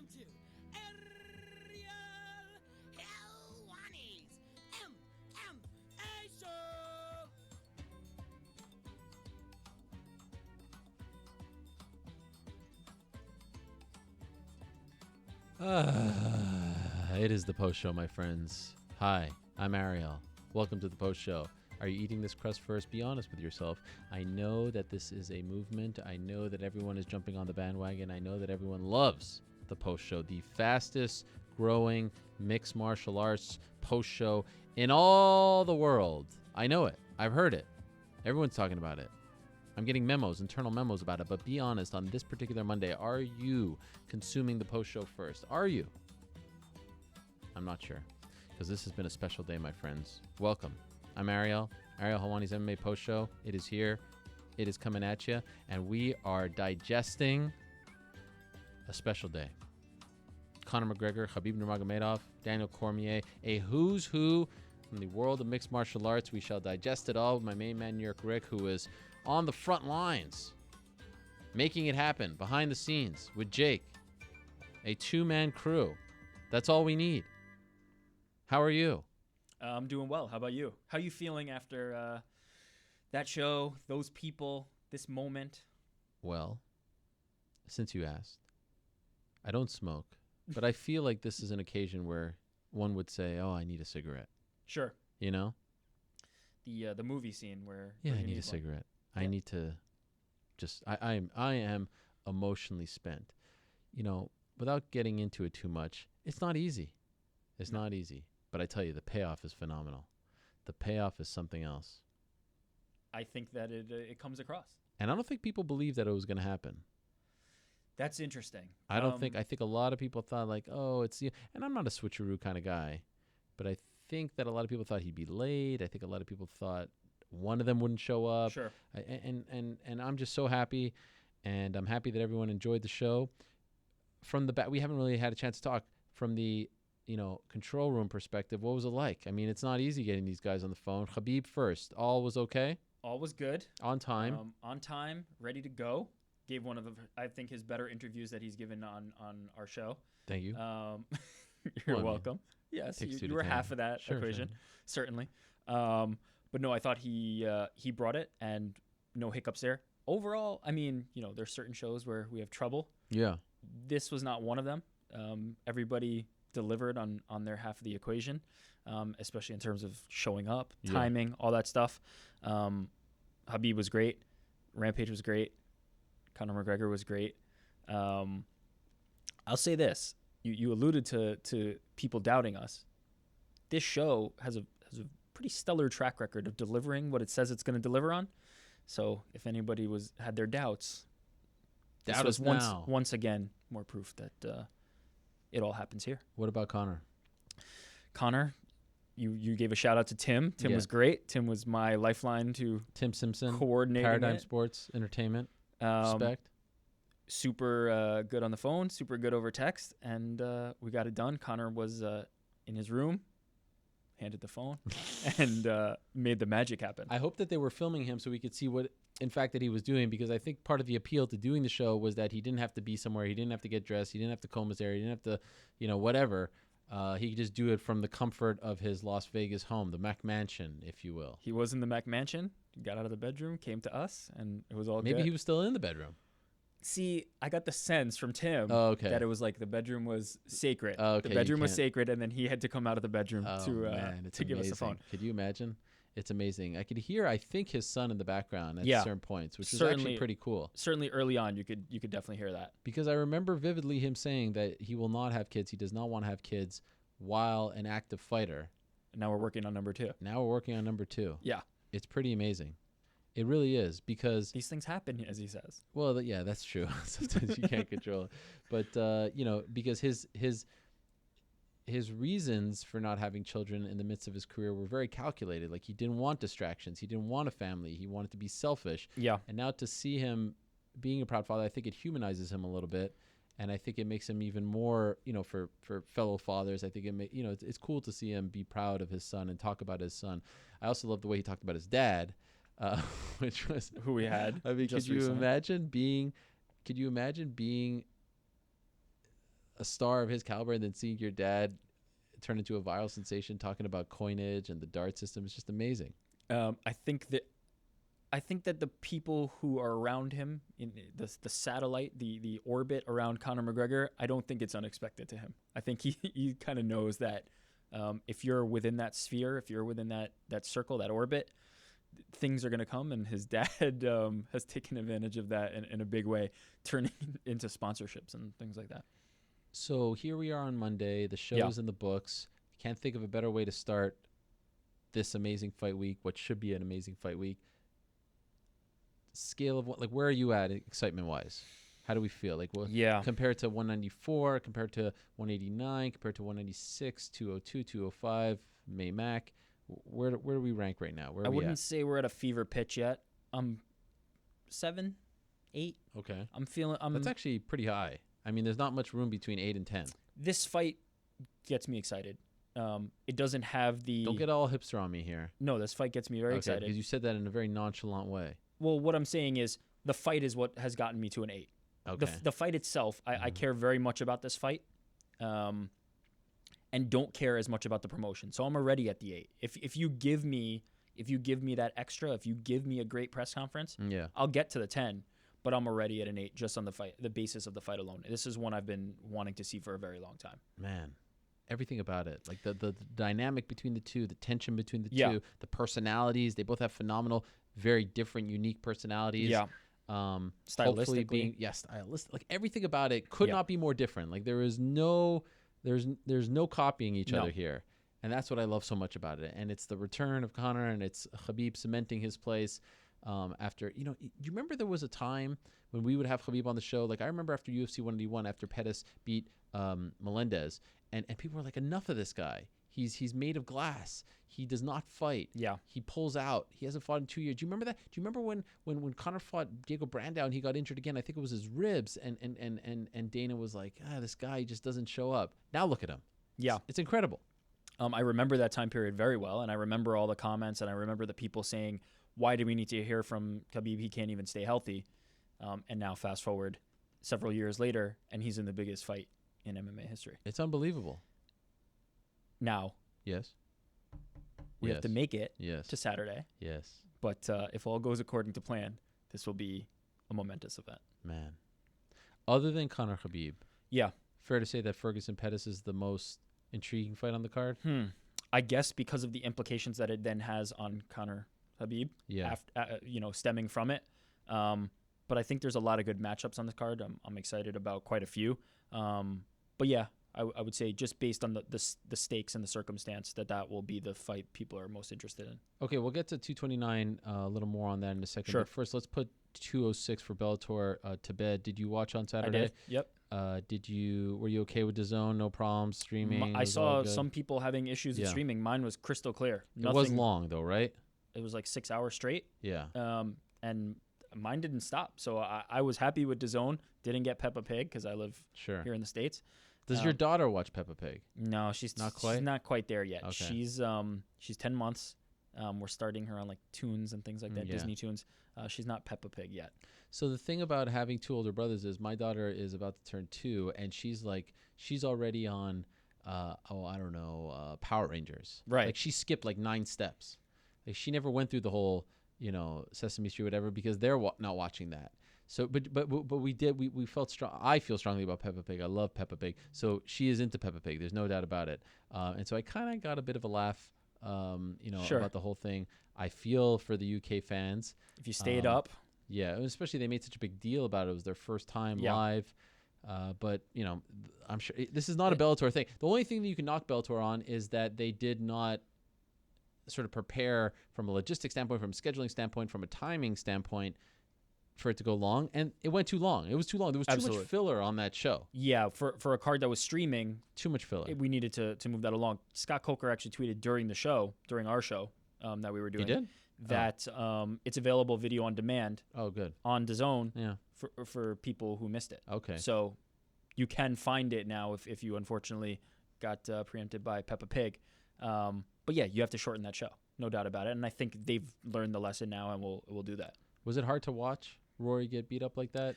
welcome to Ariel Helwani's MMA Show. It is the post show, my friends. Hi, I'm Ariel. Welcome to the post show. Are you eating this crust first? Be honest with yourself. I know that this is a movement. I know that everyone is jumping on the bandwagon. I know that everyone loves the post show, the fastest growing mixed martial arts post show in all the world. I know it. I've heard it. Everyone's talking about it. I'm getting memos, internal memos about it. But be honest, on this particular Monday, are you consuming the post show first? Are you? I'm not sure, because this has been a special day, my friends. Welcome. I'm Ariel Helwani's MMA post show. It is here. It is coming at you. And we are digesting a special day. Conor McGregor, Khabib Nurmagomedov, Daniel Cormier, a who's who from the world of mixed martial arts. We shall digest it all with my main man, York Ric, who is on the front lines, making it happen behind the scenes with Jake. A two-man crew. That's all we need. How are you? I'm doing well. How about you? How are you feeling after that show, those people, this moment? Well, since you asked, I don't smoke, but I feel like this is an occasion where one would say, oh, I need a cigarette. Sure. You know? The movie scene where... Yeah, where I you need a cigarette. Yeah. I need to just... I am emotionally spent. You know, without getting into it too much, it's not easy. It's not easy. But I tell you, the payoff is phenomenal. The payoff is something else. I think that it comes across. And I don't think people believe that it was going to happen. That's interesting. I think a lot of people thought like, oh, it's... And I'm not a switcheroo kind of guy, but I think that a lot of people thought he'd be late. I think a lot of people thought one of them wouldn't show up. Sure. And I'm just so happy, and I'm happy that everyone enjoyed the show. From the back, we haven't really had a chance to talk from the... control room perspective. What was it like? I mean, it's not easy getting these guys on the phone. Khabib first. All was okay? All was good. On time? On time, ready to go. Gave one of the, I think, his better interviews that he's given on our show. Thank you. You're welcome. Yes, you were half of that equation, certainly. But no, I thought he brought it, and no hiccups there. Overall, I mean, there's certain shows where we have trouble. Yeah. This was not one of them. Everybody delivered on their half of the equation, especially in terms of showing up, timing, all that stuff. Khabib was great. Rampage was great. Conor McGregor was great. I'll say this. You alluded to people doubting us. This show has a pretty stellar track record of delivering what it says it's going to deliver on. So if anybody had their doubts, this was once again more proof that it all happens here. What about Conor? Conor, you gave a shout out to Tim. Tim was great. Tim was my lifeline to Tim Simpson, coordinating Paradigm Sports Entertainment. Respect. Super good on the phone, super good over text, and we got it done. Conor was in his room, handed the phone, and made the magic happen. I hope that they were filming him so we could see what, in fact, that he was doing, because I think part of the appeal to doing the show was that he didn't have to be somewhere. He didn't have to get dressed. He didn't have to comb his hair. He didn't have to, whatever. He could just do it from the comfort of his Las Vegas home, the Mac Mansion, if you will. He was in the Mac Mansion, got out of the bedroom, came to us, and it was all good. Maybe he was still in the bedroom. See, I got the sense from Tim that it was like the bedroom was sacred. Okay, the bedroom was sacred, and then he had to come out of the bedroom to give us the phone. Could you imagine? It's amazing. I could hear, I think, his son in the background at certain points, which was actually pretty cool. Certainly early on, you could definitely hear that. Because I remember vividly him saying that he will not have kids. He does not want to have kids while an active fighter. And now we're working on number 2. Yeah. It's pretty amazing. It really is, because these things happen, as he says. Well, yeah, that's true. Sometimes you can't control it. But, because his reasons for not having children in the midst of his career were very calculated. Like, he didn't want distractions. He didn't want a family. He wanted to be selfish. Yeah. And now to see him being a proud father, I think it humanizes him a little bit. And I think it makes him even more, for fellow fathers, I think it's cool to see him be proud of his son and talk about his son. I also love the way he talked about his dad, which was who we had. I mean, could you imagine being a star of his caliber, and then seeing your dad turn into a viral sensation talking about coinage and the dart system is just amazing. I think that the people who are around him in the satellite, the orbit around Conor McGregor, I don't think it's unexpected to him. I think he kind of knows that if you're within that sphere, if you're within that circle, that orbit, things are going to come. And his dad has taken advantage of that in a big way, turning into sponsorships and things like that. So here we are on Monday. The show is in the books. Can't think of a better way to start this amazing fight week, what should be an amazing fight week. Scale of what, like, where are you at excitement wise? How do we feel? Like, what, compared to 194, compared to 189, compared to 196, 202, 205, May Mac. Where do we rank right now? I wouldn't say we're at a fever pitch yet. 7, 8. Okay. That's actually pretty high. I mean, there's not much room between 8 and 10. This fight gets me excited. It doesn't have the... Don't get all hipster on me here. No, this fight gets me very excited. Because you said that in a very nonchalant way. Well, what I'm saying is the fight is what has gotten me to an 8. Okay. The fight itself, I care very much about this fight, and don't care as much about the promotion. So I'm already at the 8. If you give me that extra, if you give me a great press conference, I'll get to the 10. But I'm already at an 8 just on the basis of the fight alone. This is one I've been wanting to see for a very long time. Man, everything about it, like the dynamic between the two, the tension between the two, the personalities. They both have phenomenal, very different, unique personalities. Yeah. Stylistically, stylistic. Like everything about it could not be more different. Like there's no copying each other here, and that's what I love so much about it. And it's the return of Conor, and it's Khabib cementing his place. After, you remember there was a time when we would have Khabib on the show. Like I remember after UFC 181, after Pettis beat Melendez, and people were like, enough of this guy. He's made of glass. He does not fight. Yeah. He pulls out. He hasn't fought in 2 years. Do you remember that? Do you remember when Conor fought Diego Brandao and he got injured again? I think it was his ribs, and Dana was like, this guy just doesn't show up. Now look at him. Yeah. It's incredible. I remember that time period very well, and I remember all the comments, and I remember the people saying, why do we need to hear from Khabib? He can't even stay healthy. And now fast forward several years later, and he's in the biggest fight in MMA history. It's unbelievable. Now. Yes. We have to make it to Saturday. Yes. But if all goes according to plan, this will be a momentous event. Man. Other than Conor Khabib. Yeah. Fair to say that Ferguson Pettis is the most intriguing fight on the card? I guess because of the implications that it then has on Conor Khabib. Yeah. Stemming from it. But I think there's a lot of good matchups on the card. I'm excited about quite a few. But yeah, I would say just based on the stakes and the circumstance that will be the fight people are most interested in. Okay, we'll get to 229 a little more on that in a second. Sure. But first, let's put 206 for Bellator to bed. Did you watch on Saturday? I did. Yep. Were you okay with DAZN? No problems streaming? I saw some people having issues with streaming. Mine was crystal clear. It was long though, right? It was like 6 hours straight. Yeah. And mine didn't stop. So I was happy with DAZN. Didn't get Peppa Pig because I live here in the States. Does your daughter watch Peppa Pig? No, she's not quite. She's not quite there yet. Okay. She's 10 months. We're starting her on like Toons and things like that, Disney Toons. She's not Peppa Pig yet. So the thing about having two older brothers is my daughter is about to turn 2, and she's already on, Power Rangers. Right. Like she skipped like 9 steps. Like she never went through the whole, Sesame Street, whatever, because they're not watching that. So, but we felt strong. I feel strongly about Peppa Pig. I love Peppa Pig. So she is into Peppa Pig. There's no doubt about it. And so I kind of got a bit of a laugh, about the whole thing. I feel for the UK fans. If you stayed up. Yeah, especially they made such a big deal about it. It was their first time live. But, I'm sure this is not a Bellator thing. The only thing that you can knock Bellator on is that they did not sort of prepare from a logistics standpoint, from a scheduling standpoint, from a timing standpoint, for it to go long, and it went too long. It was too long. There was too much filler on that show. Yeah, for a card that was streaming, too much filler. We needed to move that along. Scott Coker actually tweeted during our show that we were doing. He did? That it's available video on demand. Oh, good. On DAZN. Yeah. For people who missed it. Okay. So you can find it now if you unfortunately got preempted by Peppa Pig. But yeah, you have to shorten that show, no doubt about it. And I think they've learned the lesson now, and we'll do that. Was it hard to watch Rory get beat up like that?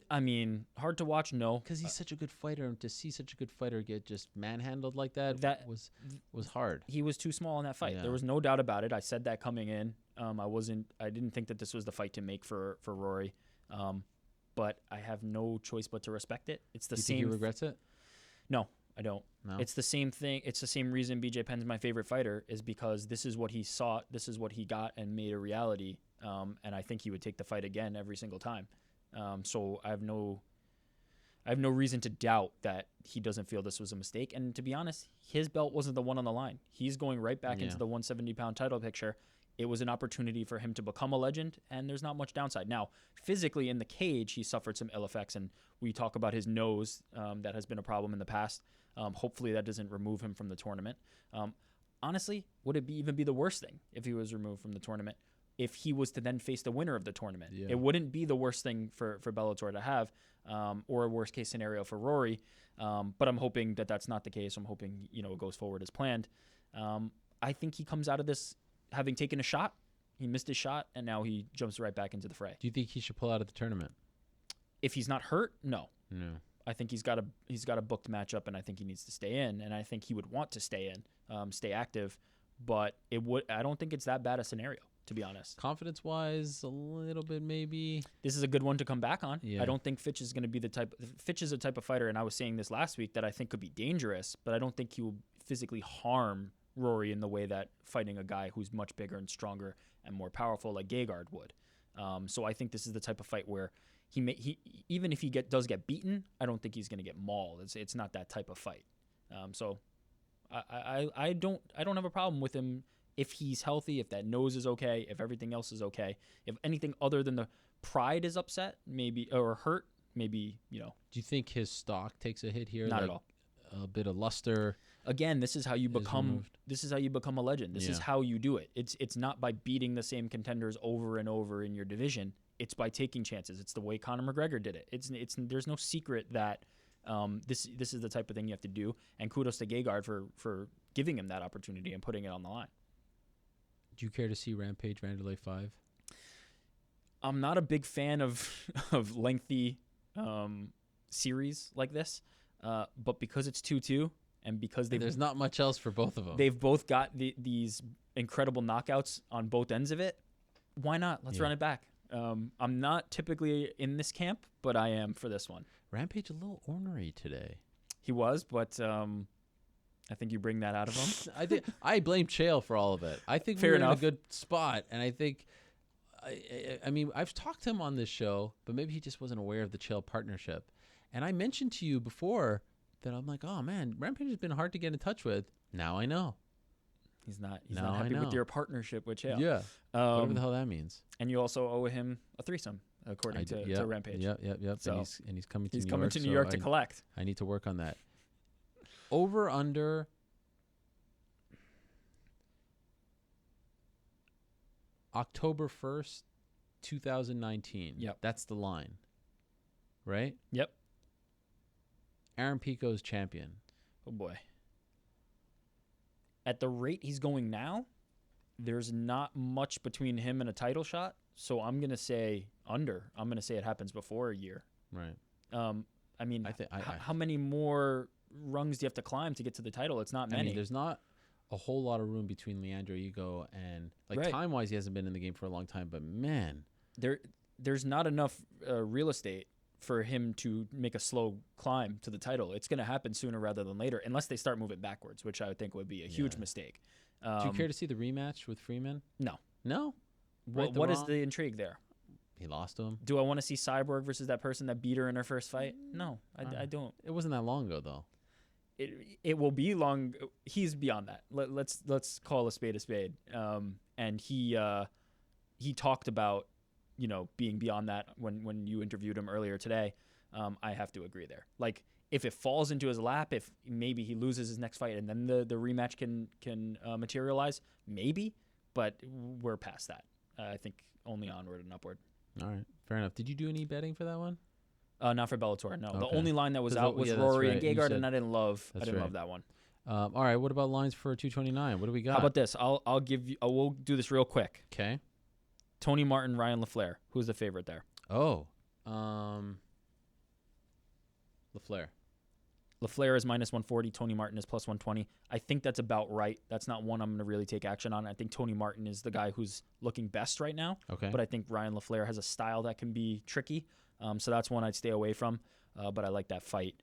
I mean, hard to watch. No, Because he's such a good fighter, and to see such a good fighter get just manhandled like that, That- was hard. he was too small in that fight. Yeah. There was no doubt about it. I said that coming in. I didn't think that this was the fight to make for Rory. But I have no choice but to respect it. It's the Do you same. think he regrets it? No, I don't. No. It's the same thing. It's the same reason BJ Penn's my favorite fighter is because this is what he sought. This is what he got and made a reality. And I think he would take the fight again every single time. So I have no reason to doubt that he doesn't feel this was a mistake. And to be honest, his belt wasn't the one on the line. He's going right back into the 170-pound title picture. It was an opportunity for him to become a legend, and there's not much downside. Now, physically in the cage, he suffered some ill effects, and we talk about his nose that has been a problem in the past. Hopefully that doesn't remove him from the tournament. Honestly, would it even be the worst thing if he was removed from the tournament? If he was to then face the winner of the tournament, it wouldn't be the worst thing for Bellator to have, or a worst case scenario for Rory. But I'm hoping that that's not the case. I'm hoping it goes forward as planned. I think he comes out of this having taken a shot. He missed his shot, and now he jumps right back into the fray. Do you think he should pull out of the tournament? If he's not hurt, no. No. I think he's got a booked matchup, and I think he needs to stay in, and I think he would want to stay in, stay active. But I don't think it's that bad a scenario, to be honest. Confidence-wise, a little bit maybe. This is a good one to come back on. Yeah. I don't think Fitch is going to be Fitch is a type of fighter, and I was saying this last week, that I think could be dangerous, but I don't think he will physically harm Rory in the way that fighting a guy who's much bigger and stronger and more powerful like Gegard would. So I think this is the type of fight where he even if he does get beaten, I don't think he's going to get mauled. It's not that type of fight. So I don't have a problem with him if he's healthy, if that nose is okay, if everything else is okay. If anything other than the pride is upset, maybe, or hurt, maybe. Do you think his stock takes a hit here? Not at all. A bit of luster. Again, this is how you become. This is how you become a legend. This is how you do it. It's not by beating the same contenders over and over in your division. It's by taking chances. It's the way Conor McGregor did it. There's no secret that this is the type of thing you have to do. And kudos to Gegard for giving him that opportunity and putting it on the line. Do you care to see Rampage Vanderlei 5? I'm not a big fan of lengthy series like this, but because it's 2-2 and because there's not much else for both of them. They've both got these incredible knockouts on both ends of it. Why not? Let's run it back. I'm not typically in this camp, but I am for this one. Rampage a little ornery today. He was, but I think you bring that out of him. I blame Chael for all of it. I think Fair we're enough. in a good spot, and I think, I mean, I've talked to him on this show, but maybe he just wasn't aware of the Chael partnership. And I mentioned to you before that I'm like, oh man, Rampage has been hard to get in touch with. Now I know. He's not happy with your partnership with Chael. Yeah. Whatever the hell that means. And you also owe him a threesome, according to Rampage. Yep. So and he's coming to he's New coming York. to New York to I collect. I need to work on that. Over under October 1st, 2019. Yep. That's the line. Right? Yep. Aaron Pico's champion. Oh boy. At the rate he's going now, there's not much between him and a title shot. So I'm going to say under. I'm going to say it happens before a year. Right. I mean, how many more rungs do you have to climb to get to the title? It's not many. I mean, there's not a whole lot of room between Leandro Higo and, Right. time-wise, he hasn't been in the game for a long time, but man. There's not enough real estate for him to make a slow climb to the title. It's going to happen sooner rather than later, unless they start moving backwards, which I would think would be a huge mistake. Do you care to see the rematch with Freeman? No. No? What is the intrigue there? He lost to him. Do I want to see Cyborg versus that person that beat her in her first fight? No, I don't. It wasn't that long ago, though. It will be long. He's beyond that. Let's call a spade a spade. And he talked about being beyond that when you interviewed him earlier today. I have to agree there. Like, if it falls into his lap, if maybe he loses his next fight and then the rematch can materialize, maybe. But we're past that. I think only onward and upward. All right, fair enough. Did you do any betting for that one? Not for Bellator. No, Okay. The only line that was out was that's Rory right. and You Gegard, said- and I didn't love That's love right. that one. All right, what about lines for 229? What do we got? How about this? I'll give you. We'll do this real quick. Okay. Tony Martin, Ryan LaFleur. Who's the favorite there? Oh, LaFleur. LaFleur is minus 140. Tony Martin is plus 120. I think that's about right. That's not one I'm going to really take action on. I think Tony Martin is the guy who's looking best right now. Okay. But I think Ryan LaFleur has a style that can be tricky. So that's one I'd stay away from. But I like that fight.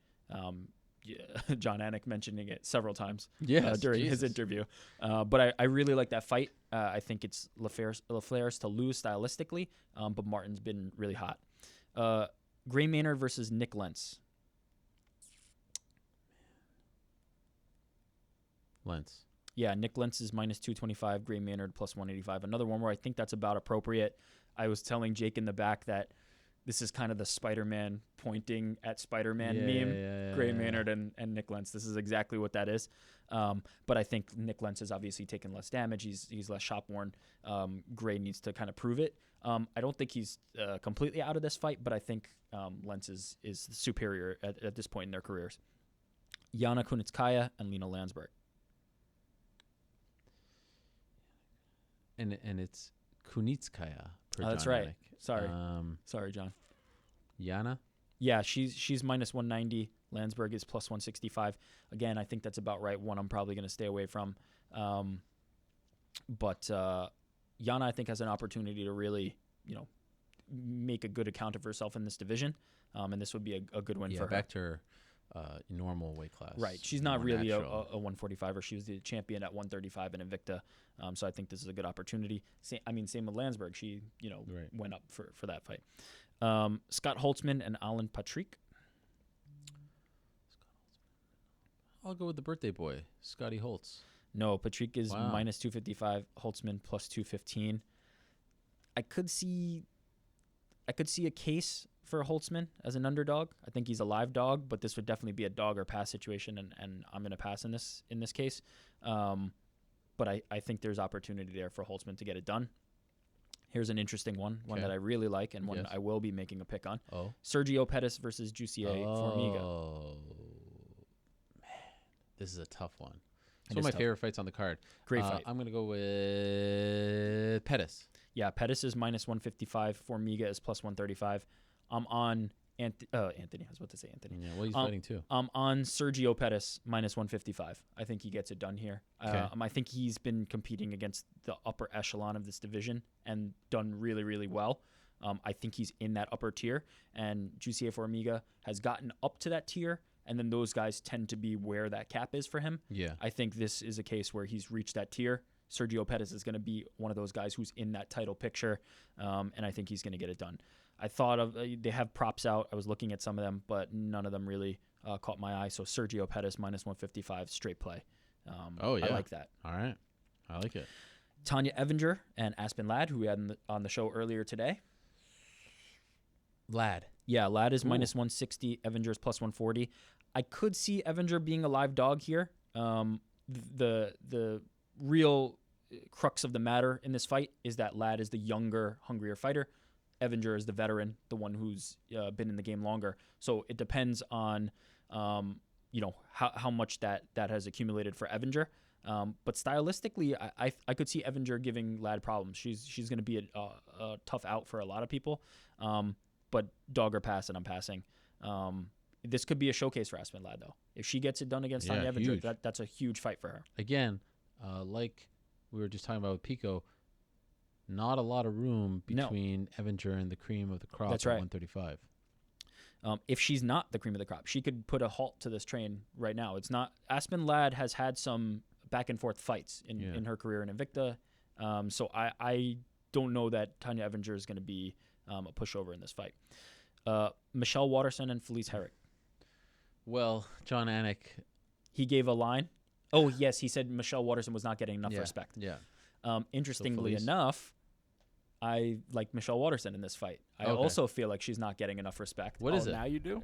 John Anik mentioning it several times during his interview. But I really like that fight. I think it's LaFleur's to lose stylistically, but Martin's been really hot. Gray Maynard versus Nick Lentz. Lentz. Yeah, Nick Lentz is minus 225, Gray Maynard plus 185. Another one where I think that's about appropriate. I was telling Jake in the back that this is kind of the Spider-Man pointing at Spider-Man meme. Gray Maynard and Nick Lentz. This is exactly what that is. But I think Nick Lentz has obviously taken less damage. He's less shop-worn. Gray needs to kind of prove it. I don't think he's completely out of this fight, but I think Lentz is superior at this point in their careers. Yana Kunitskaya and Lena Landsberg. And it's Kunitskaya. That's John right. Anik. Sorry, John. Yana? Yeah, she's minus 190. Landsberg is plus 165. Again, I think that's about right. One I'm probably going to stay away from. But Yana, I think, has an opportunity to really, make a good account of herself in this division. And this would be a good win for her. Back to her normal weight class. Right. She's not really a 145er. She was the champion at 135 in Invicta. So I think this is a good opportunity. Same with Landsberg. She, went up for that fight. Scott Holtzman and Alan Patrick. I'll go with the birthday boy, Scotty Holtz. No, Patrick is minus 255. Holtzman plus 215. I could see a case for Holtzman as an underdog. I think he's a live dog, but this would definitely be a dog or pass situation, and I'm going to pass in this case. But I think there's opportunity there for Holtzman to get it done. Here's an interesting one that I really like, and one I will be making a pick on. Oh. Sergio Pettis versus Jussier Formiga. Oh, man. This is a tough one. It's one of my favorite fights on the card. Great fight. I'm going to go with Pettis. Yeah, Pettis is minus 155. Formiga is plus 135. I'm on Anthony. I was about to say Anthony. Yeah, well, he's fighting too. I'm on Sergio Pettis minus 155. I think he gets it done here. Okay. I think he's been competing against the upper echelon of this division and done really, really well. I think he's in that upper tier, and Jussier Formiga has gotten up to that tier, and then those guys tend to be where that cap is for him. Yeah. I think this is a case where he's reached that tier. Sergio Pettis is going to be one of those guys who's in that title picture, and I think he's going to get it done. I thought they have props out. I was looking at some of them, but none of them really caught my eye. So Sergio Pettis minus 155 straight play. I like that. All right, I like it. Tanya Evinger and Aspen Ladd, who we had on the show earlier today. Ladd. Yeah, Ladd is minus 160. Evinger is plus 140. I could see Evinger being a live dog here. The real crux of the matter in this fight is that Ladd is the younger, hungrier fighter. Evinger is the veteran, the one who's been in the game longer. So it depends on, how much that has accumulated for Evinger. But stylistically, I could see Evinger giving Ladd problems. She's going to be a tough out for a lot of people. But dog or pass, and I'm passing. This could be a showcase for Aspen Ladd, though. If she gets it done against Tanya Evinger, that's a huge fight for her. Again, like we were just talking about with Pico, not a lot of room between Evinger and the cream of the crop That's at right. 135. If she's not the cream of the crop, she could put a halt to this train right now. It's not. Aspen Ladd has had some back and forth fights in her career in Invicta. So I don't know that Tanya Evinger is going to be a pushover in this fight. Michelle Waterson and Felice Herrick. Well, John Anik. He gave a line. Oh, yes. He said Michelle Waterson was not getting enough respect. Yeah. Interestingly enough, I like Michelle Waterson in this fight. I also feel like she's not getting enough respect. What is it? Now you do?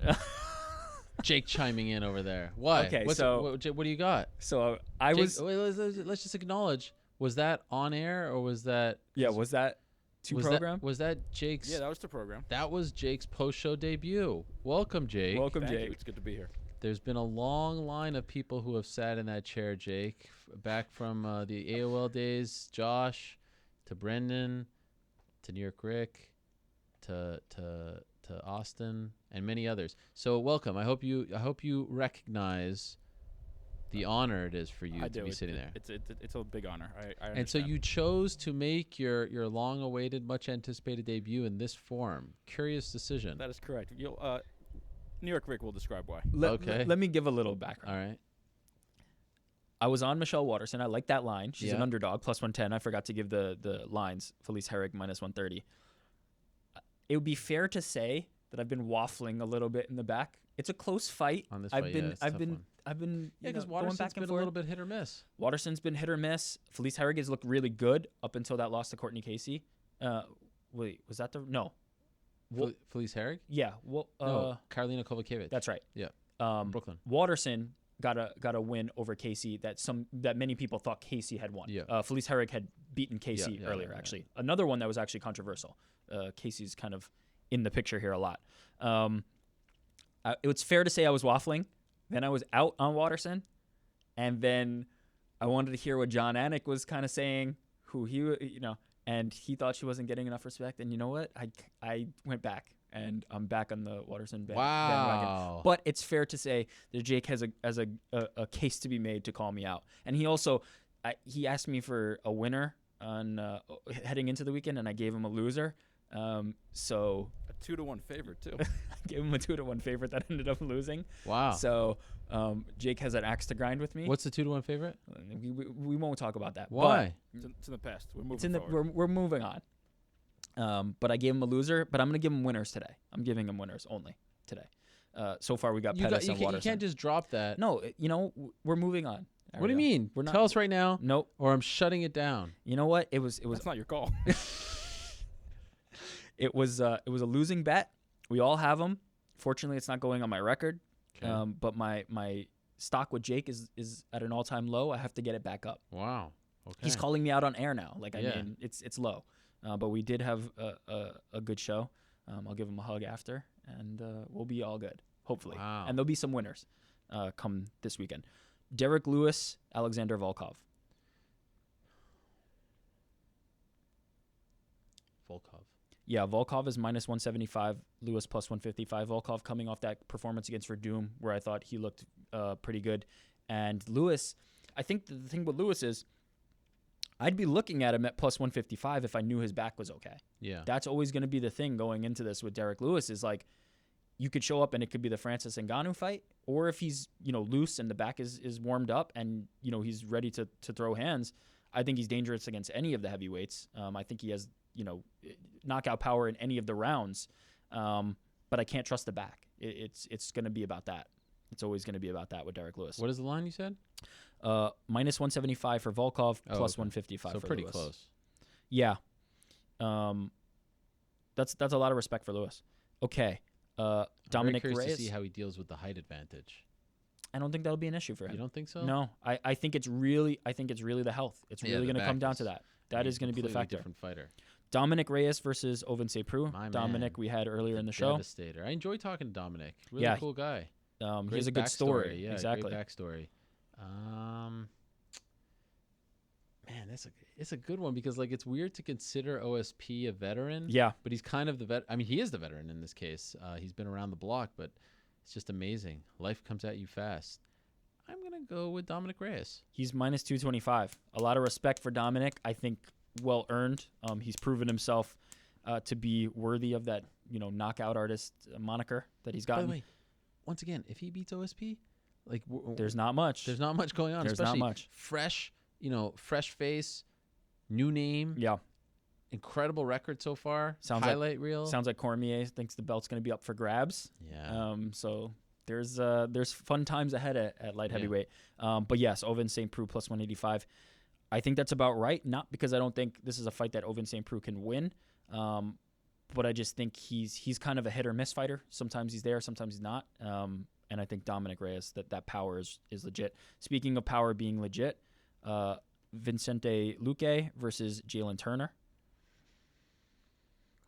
Jake chiming in over there. Why? Okay, what do you got? So Let's just acknowledge. Was that on air or was that? Yeah, was that program? Was that Jake's? Yeah, that was the program. That was Jake's post-show debut. Welcome, Jake. Welcome, Thank Jake. you. It's good to be here. There's been a long line of people who have sat in that chair, Jake, back from the AOL days. Josh, to Brendan, to New York Rick, to Austin, and many others. So welcome. I hope you recognize the honor it is for you to be sitting there. It's a big honor. I understand. And so you chose to make your long-awaited, much-anticipated debut in this form. Curious decision. That is correct. New York Ric will describe why. Let me give a little background. All right. I was on Michelle Waterson. I like that line. She's an underdog, plus 110. I forgot to give the lines. Felice Herrig, minus 130. It would be fair to say that I've been waffling a little bit in the back. It's a close fight. On this fight, I've been because going Waterson's back and been forth. a little bit hit or miss. Waterson's been hit or miss. Felice Herrig has looked really good up until that loss to Courtney Casey. Wait, was that no? Felice Herrig? Yeah. Well, No, Karolina Kovacevic. that's right. Yeah. Brooklyn. Watterson got a win over Casey that many people thought Casey had won. Yeah. Felice Herrig had beaten Casey earlier, actually. Another one that was actually controversial. Casey's kind of in the picture here a lot. It's fair to say I was waffling. Then I was out on Watterson, and then I wanted to hear what John Anik was kind of saying, and he thought she wasn't getting enough respect. And you know what? I went back, and I'm back on the Watterson bandwagon. But it's fair to say that Jake has a case to be made to call me out. And he also he asked me for a winner on heading into the weekend, and I gave him a loser. So a 2-1 favorite too. I gave him a 2-1 favorite that ended up losing. Wow. So Jake has an axe to grind with me. What's the 2-1 favorite? We won't talk about that. Why? It's in the past. We're moving forward. We're moving on. But I gave him a loser, but I'm going to give him winners today. I'm giving him winners only today. So far we got Pettis and Watterson. You can't just drop that. No, we're moving on. What do you mean? We're not, Tell us right now. Nope. Or I'm shutting it down. You know what? It was. That's not your call. It was a losing bet. We all have them. Fortunately, it's not going on my record. Okay. But my stock with Jake is at an all-time low. I have to get it back up. Wow. Okay. He's calling me out on air now. I mean, it's low. But we did have a good show. I'll give him a hug after, and we'll be all good, hopefully. Wow. And there'll be some winners come this weekend. Derrick Lewis, Alexander Volkov. Volkov. Yeah, Volkov is minus 175, Lewis plus 155. Volkov coming off that performance against Verdum, where I thought he looked pretty good. And Lewis, I think the thing with Lewis is I'd be looking at him at plus 155 if I knew his back was okay. Yeah. That's always going to be the thing going into this with Derrick Lewis is like you could show up and it could be the Francis Ngannou fight, or if he's, loose and the back is warmed up and, he's ready to throw hands, I think he's dangerous against any of the heavyweights. I think he has, knockout power in any of the rounds. But I can't trust the back. It's going to be about that. It's always going to be about that with Derrick Lewis. What is the line you said? Minus 175 for Volkov, plus 155 so for pretty Lewis. Close. Yeah. That's a lot of respect for Lewis. Okay. Dominic Reyes. Reyes. To see how he deals with the height advantage. I don't think that'll be an issue for him. You don't think so? No. I think it's really the health. It's really going to come down to that. That is going to be the factor. Different fighter. Dominic Reyes versus Ovin St. Preux. Dominic we had earlier in the show. Devastator. I enjoy talking to Dominic. Really cool guy. He has a good story. Yeah, exactly. Great backstory. Man, it's a good one because it's weird to consider OSP a veteran. Yeah, but he's kind of the vet. I mean, he is the veteran in this case. He's been around the block, but it's just amazing. Life comes at you fast. I'm gonna go with Dominic Reyes. He's minus 225. A lot of respect for Dominic. I think well earned. He's proven himself to be worthy of that knockout artist moniker that he's gotten. By the way, once again, if he beats OSP, there's not much. There's not much going on. There's especially not much. Fresh, fresh face, new name. Yeah. Incredible record so far. Highlight reel. Sounds like Cormier thinks the belt's going to be up for grabs. Yeah. So there's fun times ahead at light heavyweight. But yes, Ovin St. Preux plus 185. I think that's about right. Not because I don't think this is a fight that Ovin St. Preux can win. But I just think he's kind of a hit or miss fighter. Sometimes he's there, sometimes he's not. And I think Dominic Reyes, that power is legit. Speaking of power being legit, Vicente Luque versus Jalen Turner.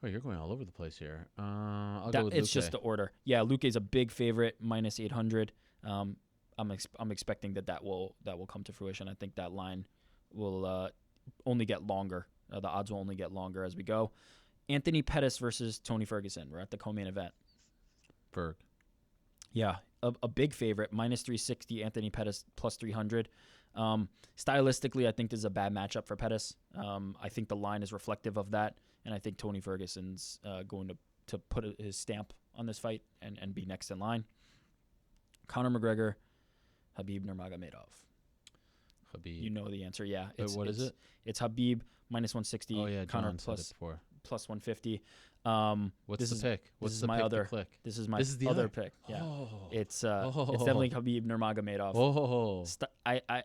Oh, you're going all over the place here. I'll go with Luque. It's just the order. Yeah, Luque's a big favorite, minus 800. I'm expecting that will come to fruition. I think that line will only get longer. The odds will only get longer as we go. Anthony Pettis versus Tony Ferguson. We're at the co-main event. Ferg. Yeah, a big favorite, minus 360. Anthony Pettis plus 300. Stylistically, I think this is a bad matchup for Pettis. I think the line is reflective of that, and I think Tony Ferguson's going to put his stamp on this fight and be next in line. Conor McGregor, Khabib Nurmagomedov. Khabib. You know the answer, yeah. What is it? It's Khabib minus 160. Oh yeah, Conor John said it before. plus 150. What's the pick? What's this the is my pick other. to click? This is my This is the other other pick. Yeah, Oh. it's definitely Khabib Nurmagomedov. Oh.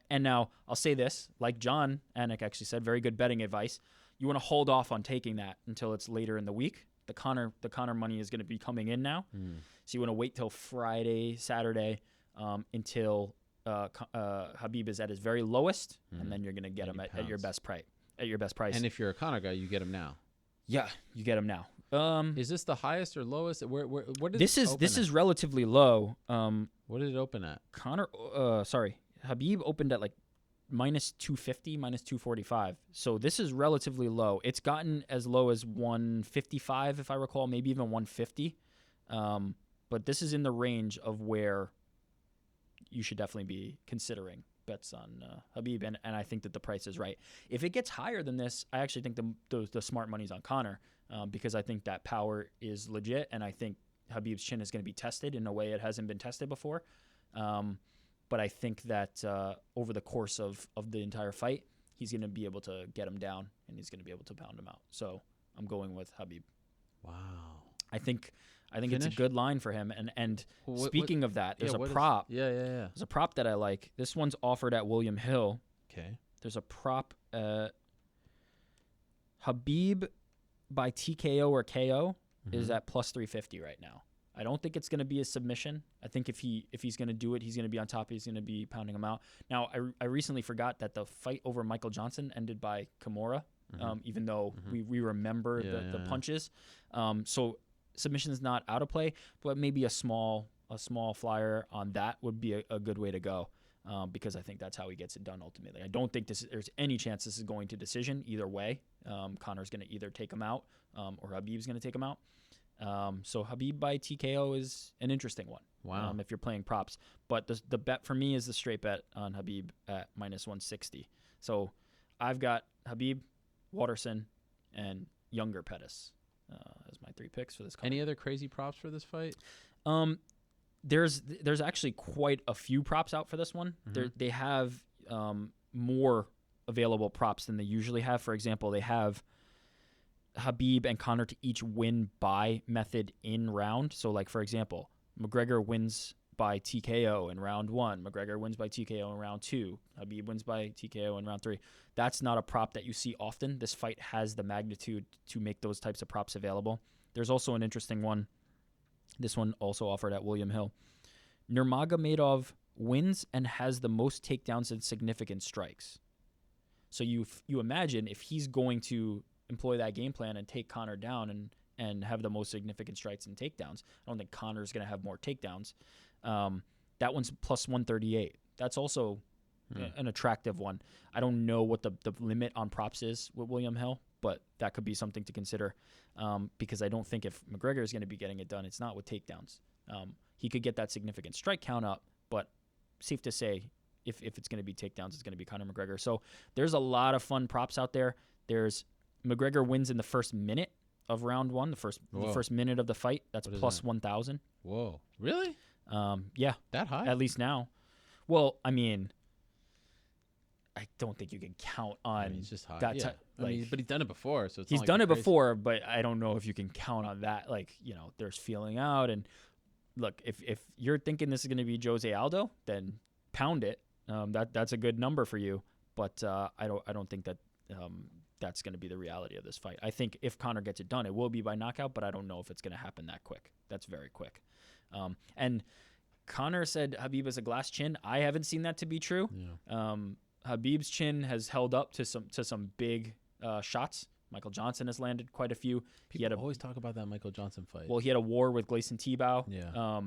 And now I'll say this, like John Anik actually said, very good betting advice. You want to hold off on taking that until it's later in the week. The Conor money is going to be coming in now, so you want to wait till Friday, Saturday, until Khabib is at his very lowest, and then you're going to get him at your best price. At your best price. And if you're a Conor guy, you get him now. Yeah, you get him now. Is this the highest or lowest? What did this is relatively low. What did it open at? Khabib opened at like minus 250, minus 245. So this is relatively low. It's gotten as low as 155, if I recall, maybe even 150. But this is in the range of where you should definitely be considering bets on Khabib, and I think that the price is right. If it gets higher than this, I actually think the smart money's on Conor, because I think that power is legit, and I think Khabib's chin is going to be tested in a way it hasn't been tested before. But I think that over the course of the entire fight, he's going to be able to get him down, and he's going to be able to pound him out. So I'm going with Khabib. Wow. I think it's a good line for him. And speaking of that, there's a prop. There's a prop that I like. This one's offered at William Hill. Okay. There's a prop Khabib by TKO or KO is at plus 350 right now. I don't think it's going to be a submission. I think if he's going to do it, he's going to be on top. He's going to be pounding him out. Now, I recently forgot that the fight over Michael Johnson ended by Kimura, even though we remember the punches. So submission is not out of play, but maybe a small flyer on that would be a good way to go, because I think that's how he gets it done ultimately. I don't think there's any chance this is going to decision either way. Conor's going to either take him out or Khabib's going to take him out. So Khabib by TKO is an interesting one. Wow. If you're playing props, but the bet for me is the straight bet on Khabib at minus 160. So I've got Khabib, Waterson, and younger Pettis as my three picks for this card. Any other crazy props for this fight? There's actually quite a few props out for this one. They have more available props than they usually have. For example, they have Khabib and Conor to each win by method in round. So, like, for example, McGregor wins by TKO in round 1. McGregor wins by TKO in round 2. Khabib wins by TKO in round 3. That's not a prop that you see often. This fight has the magnitude to make those types of props available. There's also an interesting one. This one also offered at William Hill. Nurmagomedov wins and has the most takedowns and significant strikes. So you imagine if he's going to employ that game plan and take Conor down and have the most significant strikes and takedowns. I don't think Conor's going to have more takedowns. That one's plus 138. That's also an attractive one. I don't know what the limit on props is with William Hill, but that could be something to consider, because I don't think if McGregor is going to be getting it done, it's not with takedowns. He could get that significant strike count up, but safe to say if it's going to be takedowns, it's going to be Conor McGregor. So there's a lot of fun props out there. There's McGregor wins in the first minute of round 1, the first minute of the fight. That's plus 1,000. Whoa. Really? Yeah. That high? At least now. Well, I mean, I don't think you can count on it's just high. that. Yeah. But he's done it before, so he's done it before, but I don't know if you can count on that. Like, there's feeling out, and look, if you're thinking this is going to be Jose Aldo, then pound it. That's a good number for you, but I don't think that that's going to be the reality of this fight. I think if Conor gets it done, it will be by knockout, but I don't know if it's going to happen that quick. That's very quick. And Conor said Khabib has a glass chin. I haven't seen that to be true. Yeah. Khabib's chin has held up to some big shots. Michael Johnson has landed quite a few. People always talk about that Michael Johnson fight. Well, he had a war with Gleison Tibau. Yeah.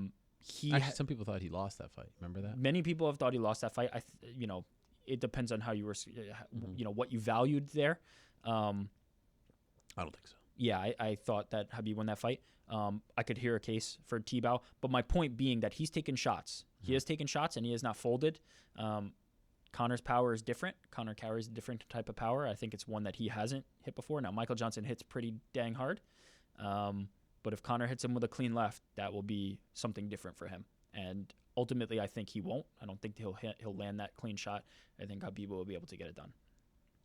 Actually, some people thought he lost that fight. Remember that? Many people have thought he lost that fight. It depends on how you were, what you valued there. I don't think so. Yeah, I thought that Khabib won that fight. I could hear a case for T-Bow. But my point being that he's taken shots. He has taken shots, and he has not folded. Conor's power is different. Conor carries a different type of power. I think it's one that he hasn't hit before. Now, Michael Johnson hits pretty dang hard. But if Conor hits him with a clean left, that will be something different for him. And ultimately, I think he won't. I don't think he'll land that clean shot. I think Khabib will be able to get it done.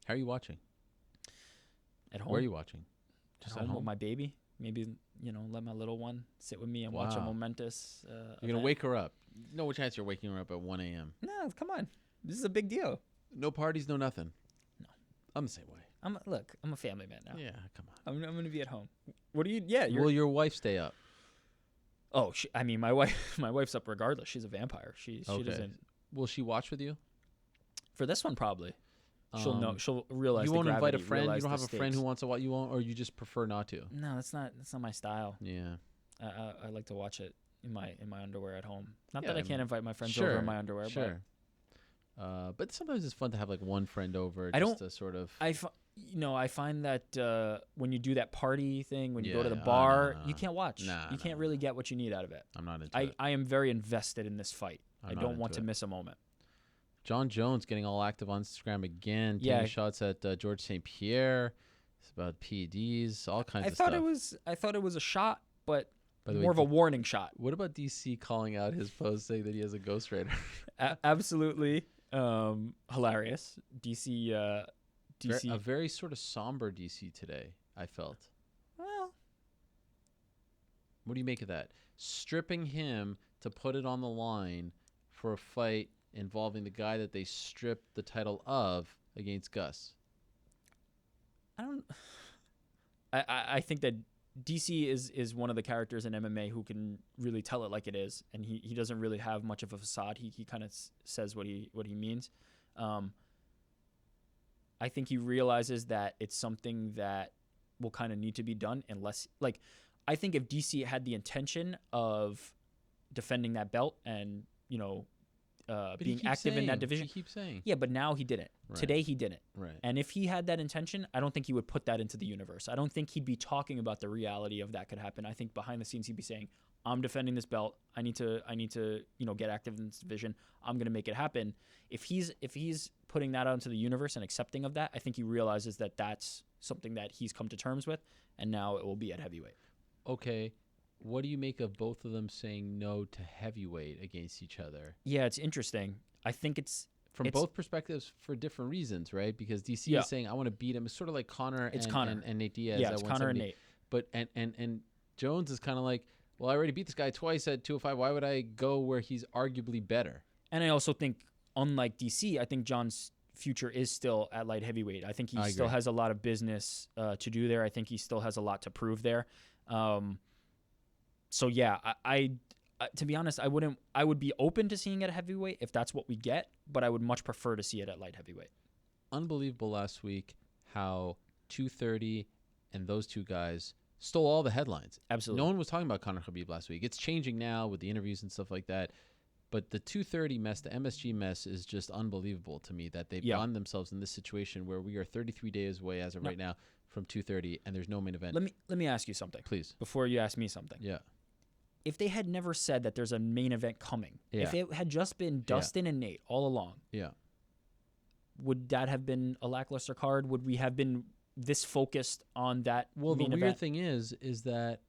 How are you watching? At home. Where are you watching? Just at home with my baby. Maybe, let my little one sit with me and watch a momentous You're going to wake her up. No chance you're waking her up at 1 a.m. No, come on. This is a big deal. No parties, no nothing. No. I'm the same way. I'm a family man now. Yeah, come on. I'm going to be at home. What do you? Yeah. Will your wife stay up? Oh, my wife's up regardless. She's a vampire. She doesn't. Will she watch with you? For this one, probably. She'll know. She'll realize. You the won't invite a gravity, friend. You don't have a stakes. friend who wants to watch. You won't, or you just prefer not to. No, that's not my style. Yeah. I like to watch it in my underwear at home. Not Yeah, that I can't invite my friends over in my underwear. Sure. But sometimes it's fun to have like one friend over. To sort of. I find that when you do that party thing, when you go to the no, bar, no. you can't watch. You can't really get what you need out of it. I'm not into it. I am very invested in this fight. I don't want to miss a moment. Jon Jones getting all active on Instagram again. Yeah. Taking shots at George St. Pierre. It's about PEDs, all kinds of stuff. I thought it was a shot, but By the more way, of a warning shot. What about DC calling out his post saying that he has a ghostwriter? Absolutely hilarious. DC. A very sort of somber DC today, I felt. Well, what do you make of that? Stripping him to put it on the line for a fight involving the guy that they stripped the title of against Gus. I think that DC is one of the characters in MMA who can really tell it like it is, and he doesn't really have much of a facade. He kind of says what he means. I think he realizes that it's something that will kind of need to be done unless, like, I think if DC had the intention of defending that belt and, being active in that division. He keeps saying. Yeah, but now he didn't. Right. Today he didn't. Right. And if he had that intention, I don't think he would put that into the universe. I don't think he'd be talking about the reality of that could happen. I think behind the scenes he'd be saying, I'm defending this belt. I need to get active in this division. I'm going to make it happen. If he's putting that out into the universe and accepting of that, I think he realizes that that's something that he's come to terms with, and now it will be at heavyweight. Okay. What do you make of both of them saying no to heavyweight against each other? Yeah, it's interesting. I think it's both perspectives for different reasons, right? Because DC is saying I want to beat him. It's sort of like Conor and Nate Diaz. Yeah, it's Conor and Nate. But and Jones is kind of like, well, I already beat this guy twice at 205. Why would I go where he's arguably better? And I also think, unlike DC, I think Jon's future is still at light heavyweight. I think he still has a lot of business to do there. I think he still has a lot to prove there. So yeah, I to be honest, I would be open to seeing it at heavyweight if that's what we get, but I would much prefer to see it at light heavyweight. Unbelievable last week how 230 and those two guys stole all the headlines. Absolutely. No one was talking about Conor Khabib last week. It's changing now with the interviews and stuff like that. But the 230 mess, the MSG mess, is just unbelievable to me that they've gotten themselves in this situation where we are 33 days away as of right now from 230 and there's no main event. Let me ask you something. Please. Before you ask me something. Yeah. If they had never said that there's a main event coming, if it had just been Dustin and Nate all along, would that have been a lackluster card? Would we have been this focused on that Well, main the weird event? thing is that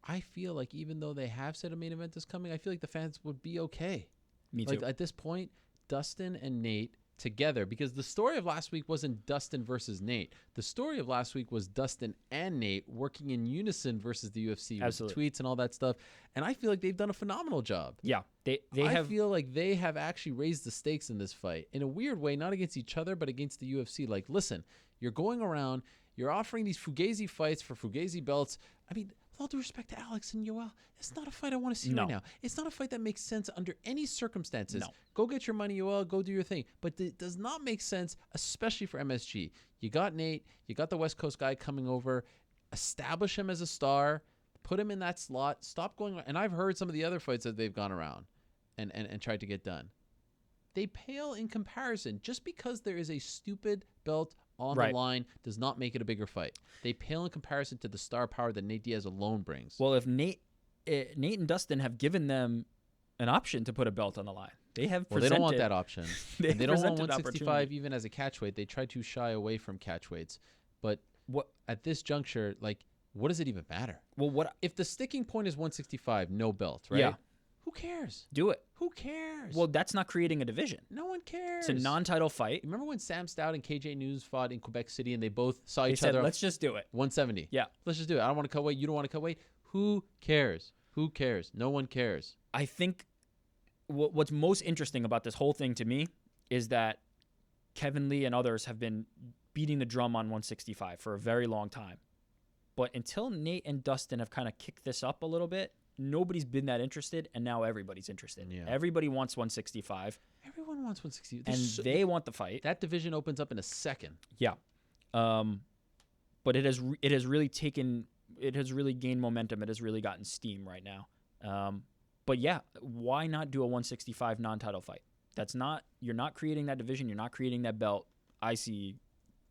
I feel like even though they have said a main event is coming, I feel like the fans would be okay. Me too. Like at this point, Dustin and Nate together, because the story of last week wasn't Dustin versus Nate. The story of last week was Dustin and Nate working in unison versus the UFC with tweets and all that stuff. And I feel like they've done a phenomenal job. Yeah, I feel like they have actually raised the stakes in this fight in a weird way, not against each other, but against the UFC. Like, listen, you're going around, you're offering these Fugazi fights for Fugazi belts. I mean, with all due respect to Alex and Yoel, it's not a fight I want to see right now. It's not a fight that makes sense under any circumstances. No. Go get your money, Yoel. Go do your thing. But it does not make sense, especially for MSG. You got Nate. You got the West Coast guy coming over. Establish him as a star. Put him in that slot. Stop going around. And I've heard some of the other fights that they've gone around and tried to get done. They pale in comparison. Just because there is a stupid belt on the line does not make it a bigger fight. They pale in comparison to the star power that Nate Diaz alone brings. Well, if Nate and Dustin have given them an option to put a belt on the line, they have presented. Well, they don't want that option. they don't want 165 even as a catchweight. They try to shy away from catchweights. But at this juncture, like, what does it even matter? Well, if the sticking point is 165, no belt, right? Yeah. Who cares? Do it. Who cares? Well, that's not creating a division. No one cares. It's a non-title fight. Remember when Sam Stout and KJ News fought in Quebec City and they both saw each other? Let's just do it. 170. Yeah. Let's just do it. I don't want to cut weight. You don't want to cut weight. Who cares? Who cares? No one cares. I think what's most interesting about this whole thing to me is that Kevin Lee and others have been beating the drum on 165 for a very long time. But until Nate and Dustin have kind of kicked this up a little bit, nobody's been that interested, and now everybody's interested. Yeah. Everybody wants 165. Everyone wants 160. And they want the fight. That division opens up in a second. Yeah. But it has really gained momentum. It has really gotten steam right now. But yeah, why not do a 165 non-title fight? You're not creating that division. You're not creating that belt. I see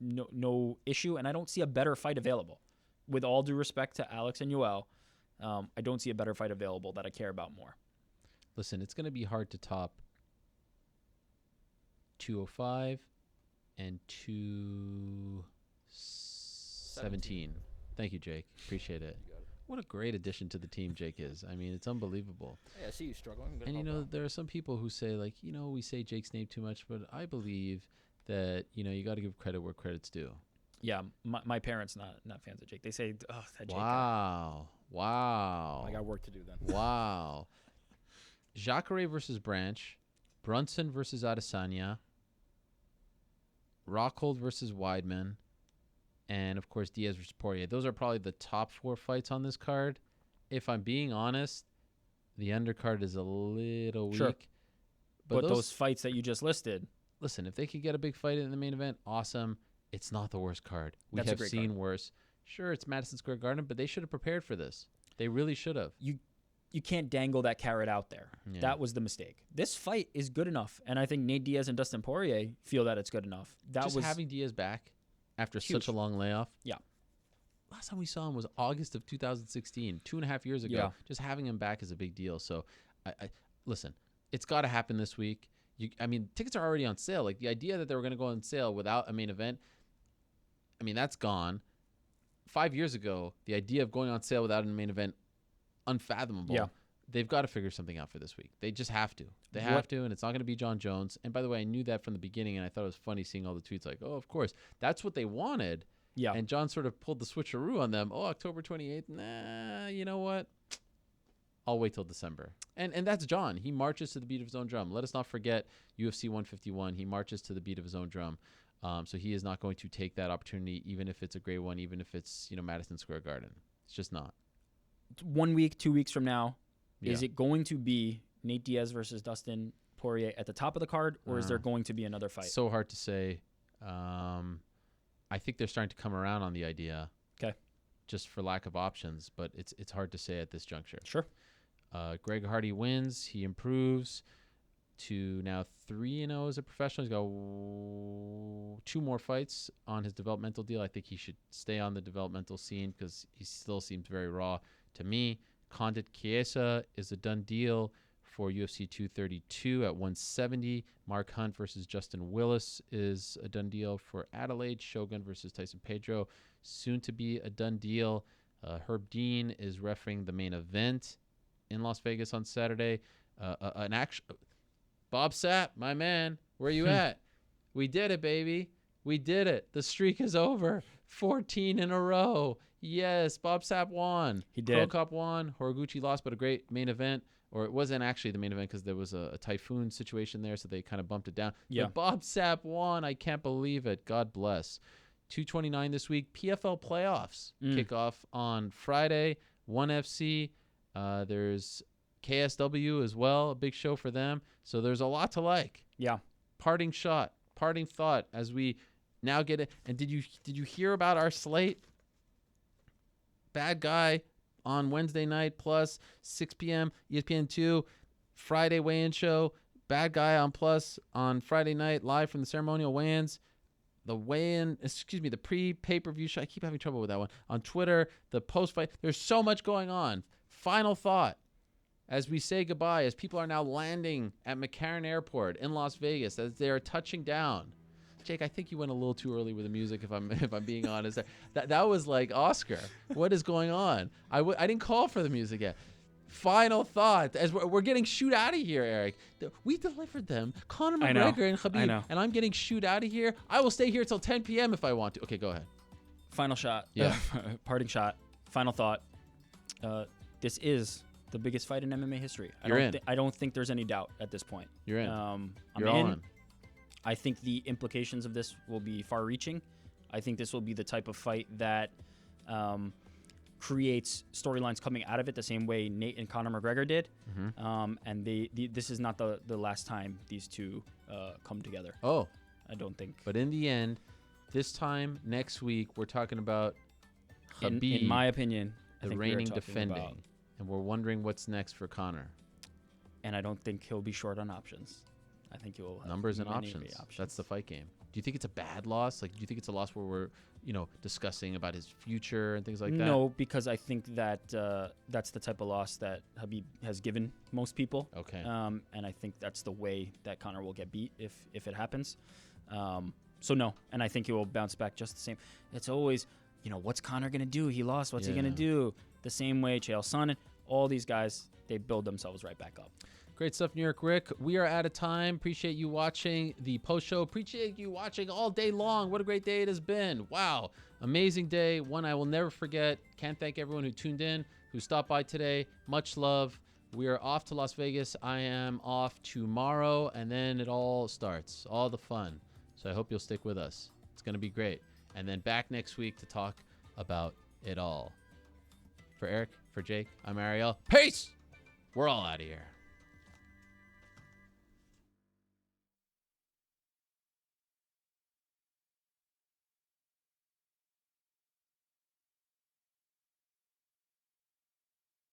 no issue, and I don't see a better fight available. With all due respect to Alex and Yoel, I don't see a better fight available that I care about more. Listen, it's going to be hard to top 205 and 217. Thank you, Jake. Appreciate it. What a great addition to the team Jake is. I mean, it's unbelievable. Yeah, I see you struggling. And, there are some people who say, like, we say Jake's name too much, but I believe that, you got to give credit where credit's due. Yeah, my parents not fans of Jake. They say, "Oh, that Jake." Wow. I got work to do then. Wow. Jacare versus Branch, Brunson versus Adesanya, Rockhold versus Weidman, and of course Diaz versus Poirier. Those are probably the top 4 fights on this card. If I'm being honest, the undercard is a little weak. Sure. But those fights that you just listed. Listen, if they could get a big fight in the main event, awesome. It's not the worst card. We have seen worse. Sure, it's Madison Square Garden, but they should have prepared for this. They really should have. You can't dangle that carrot out there. Yeah. That was the mistake. This fight is good enough, and I think Nate Diaz and Dustin Poirier feel that it's good enough. Having Diaz back after such a long layoff. Yeah. Last time we saw him was August of 2016, 2.5 years ago. Yeah. Just having him back is a big deal. So, I listen, it's got to happen this week. Tickets are already on sale. Like, the idea that they were going to go on sale without a main event, that's gone. 5 years ago, the idea of going on sale without a main event, unfathomable. Yeah. They've got to figure something out for this week. They just have to. They have to, and it's not going to be Jon Jones. And by the way, I knew that from the beginning, and I thought it was funny seeing all the tweets like, oh, of course. That's what they wanted. Yeah. And Jon sort of pulled the switcheroo on them. Oh, October 28th. Nah, you know what? I'll wait till December. And that's Jon. He marches to the beat of his own drum. Let us not forget UFC 151. He marches to the beat of his own drum. So he is not going to take that opportunity, even if it's a great one, even if it's, Madison Square Garden. It's just not. 1 week, 2 weeks from now, is it going to be Nate Diaz versus Dustin Poirier at the top of the card, or is there going to be another fight? So hard to say. I think they're starting to come around on the idea. Okay. Just for lack of options, but it's hard to say at this juncture. Sure. Greg Hardy wins. He improves to now 3-0 as a professional. He's got 2 more fights on his developmental deal. I think he should stay on the developmental scene because he still seems very raw to me. Condit Chiesa is a done deal for UFC 232 at 170. Mark Hunt versus Justin Willis is a done deal for Adelaide. Shogun versus Tyson Pedro, soon to be a done deal. Herb Dean is refereeing the main event in Las Vegas on Saturday. Bob Sapp, my man, where you at? We did it, baby. We did it. The streak is over. 14 in a row. Yes, Bob Sapp won. He did. Pro Cup won. Horiguchi lost, but a great main event. Or it wasn't actually the main event because there was a typhoon situation there, so they kind of bumped it down. Yeah. But Bob Sapp won. I can't believe it. God bless. 229 this week. PFL playoffs kick off on Friday. 1FC. There's KSW as well, a big show for them. So there's a lot to like. Yeah. Parting shot, parting thought as we now get it. And did you hear about our slate? Bad Guy on Wednesday night plus 6 p.m. ESPN 2, Friday weigh-in show. Bad Guy on Plus on Friday night live from the ceremonial weigh-ins. the weigh-in, the pre-pay-per-view show. I keep having trouble with that one. On Twitter, the post-fight. There's so much going on. Final thought. As we say goodbye, as people are now landing at McCarran Airport in Las Vegas, as they are touching down. Jake, I think you went a little too early with the music, if I'm being honest. That was like Oscar. What is going on? I didn't call for the music yet. Final thought, as we're getting shoot out of here, Eric. We delivered them, Conor McGregor and Khabib, and I'm getting shoot out of here. I will stay here till 10 p.m. if I want to. Okay, go ahead. Final shot. Yeah. Parting shot. Final thought. This is the biggest fight in MMA history. I don't think there's any doubt at this point. You're in. You're all in. I think the implications of this will be far-reaching. I think this will be the type of fight that creates storylines coming out of it the same way Nate and Conor McGregor did. Mm-hmm. And this is not the last time these two come together. Oh. I don't think. But in the end, this time next week, we're talking about Khabib, in my opinion, the reigning defending. And we're wondering what's next for Conor. And I don't think he'll be short on options. I think he'll have numbers and options. That's the fight game. Do you think it's a bad loss? Like, do you think it's a loss where we're, discussing about his future and things like that? No, because I think that that's the type of loss that Khabib has given most people. Okay. And I think that's the way that Conor will get beat if it happens. So no, and I think he will bounce back just the same. It's always, what's Conor gonna do? He lost. What's he gonna do? The same way Chael Sonnen, all these guys, they build themselves right back up. Great stuff, New York Ric. We are out of time. Appreciate you watching the post show. Appreciate you watching all day long. What a great day it has been. Wow. Amazing day. One I will never forget. Can't thank everyone who tuned in, who stopped by today. Much love. We are off to Las Vegas. I am off tomorrow, and then it all starts. All the fun. So I hope you'll stick with us. It's going to be great. And then back next week to talk about it all. For Eric, for Jake, I'm Ariel. Peace! We're all out of here.